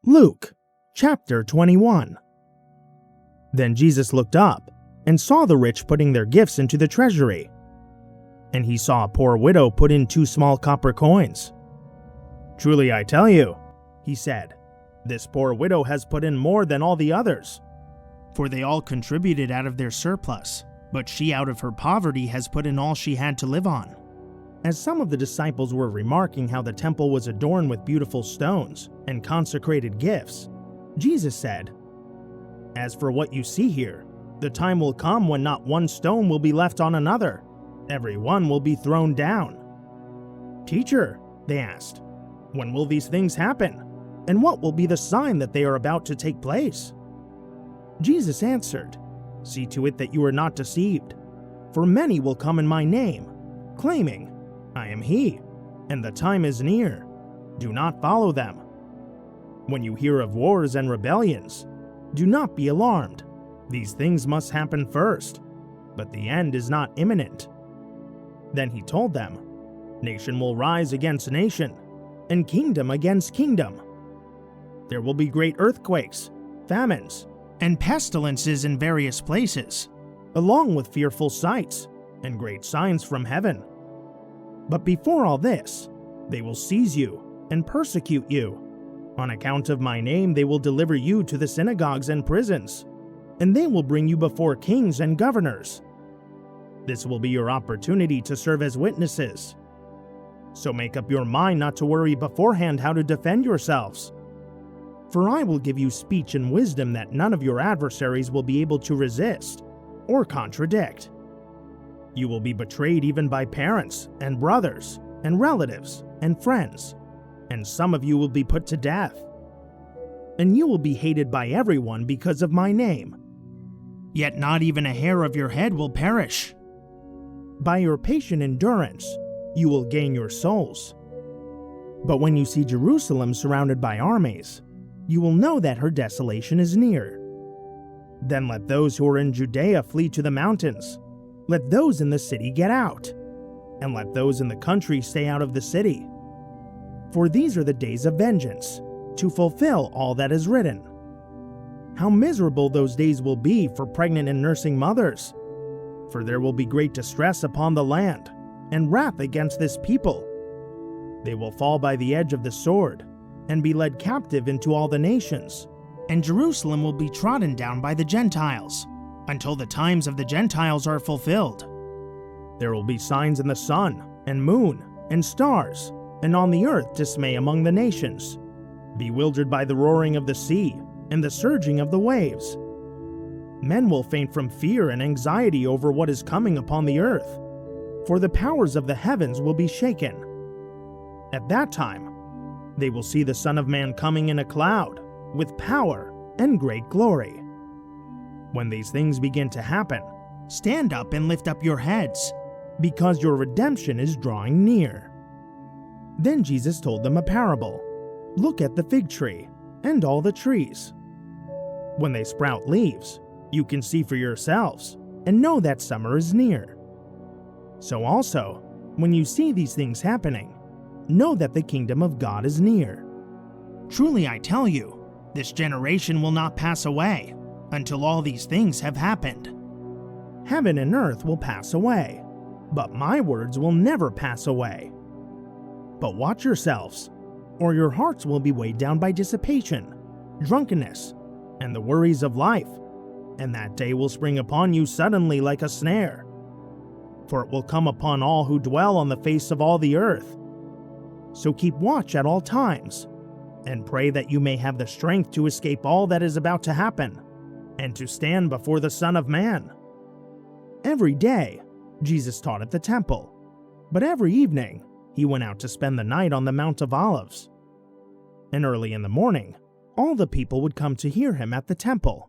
Luke chapter 21. Then Jesus looked up and saw the rich putting their gifts into the treasury. And he saw a poor widow put in 2 small copper coins. "Truly I tell you," he said, "this poor widow has put in more than all the others. For they all contributed out of their surplus, but she out of her poverty has put in all she had to live on." As some of the disciples were remarking how the temple was adorned with beautiful stones and consecrated gifts, Jesus said, "As for what you see here, the time will come when not one stone will be left on another. Every one will be thrown down." "Teacher," they asked, "when will these things happen? And what will be the sign that they are about to take place?" Jesus answered, "See to it that you are not deceived. For many will come in my name, claiming, 'I am he,' and the time is near. Do not follow them. When you hear of wars and rebellions, do not be alarmed. These things must happen first, but the end is not imminent." Then he told them, "Nation will rise against nation, and kingdom against kingdom. There will be great earthquakes, famines, and pestilences in various places, along with fearful sights and great signs from heaven. But before all this, they will seize you and persecute you. On account of my name, they will deliver you to the synagogues and prisons, and they will bring you before kings and governors. This will be your opportunity to serve as witnesses. So make up your mind not to worry beforehand how to defend yourselves. For I will give you speech and wisdom that none of your adversaries will be able to resist or contradict. You will be betrayed even by parents and brothers and relatives and friends, and some of you will be put to death. And you will be hated by everyone because of my name. Yet not even a hair of your head will perish. By your patient endurance, you will gain your souls. But when you see Jerusalem surrounded by armies, you will know that her desolation is near. Then let those who are in Judea flee to the mountains. Let those in the city get out, and let those in the country stay out of the city. For these are the days of vengeance, to fulfill all that is written. How miserable those days will be for pregnant and nursing mothers! For there will be great distress upon the land, and wrath against this people. They will fall by the edge of the sword, and be led captive into all the nations, and Jerusalem will be trodden down by the Gentiles, until the times of the Gentiles are fulfilled. There will be signs in the sun, and moon, and stars, and on the earth dismay among the nations, bewildered by the roaring of the sea, and the surging of the waves. Men will faint from fear and anxiety over what is coming upon the earth, for the powers of the heavens will be shaken. At that time, they will see the Son of Man coming in a cloud, with power and great glory. When these things begin to happen, stand up and lift up your heads, because your redemption is drawing near." Then Jesus told them a parable. "Look at the fig tree and all the trees. When they sprout leaves, you can see for yourselves and know that summer is near. So also, when you see these things happening, know that the kingdom of God is near. Truly I tell you, this generation will not pass away until all these things have happened. Heaven and earth will pass away, but my words will never pass away. But watch yourselves, or your hearts will be weighed down by dissipation, drunkenness, and the worries of life, and that day will spring upon you suddenly like a snare. For it will come upon all who dwell on the face of all the earth. So keep watch at all times, and pray that you may have the strength to escape all that is about to happen, and to stand before the Son of Man." Every day, Jesus taught at the temple, but every evening, he went out to spend the night on the Mount of Olives. And early in the morning, all the people would come to hear him at the temple.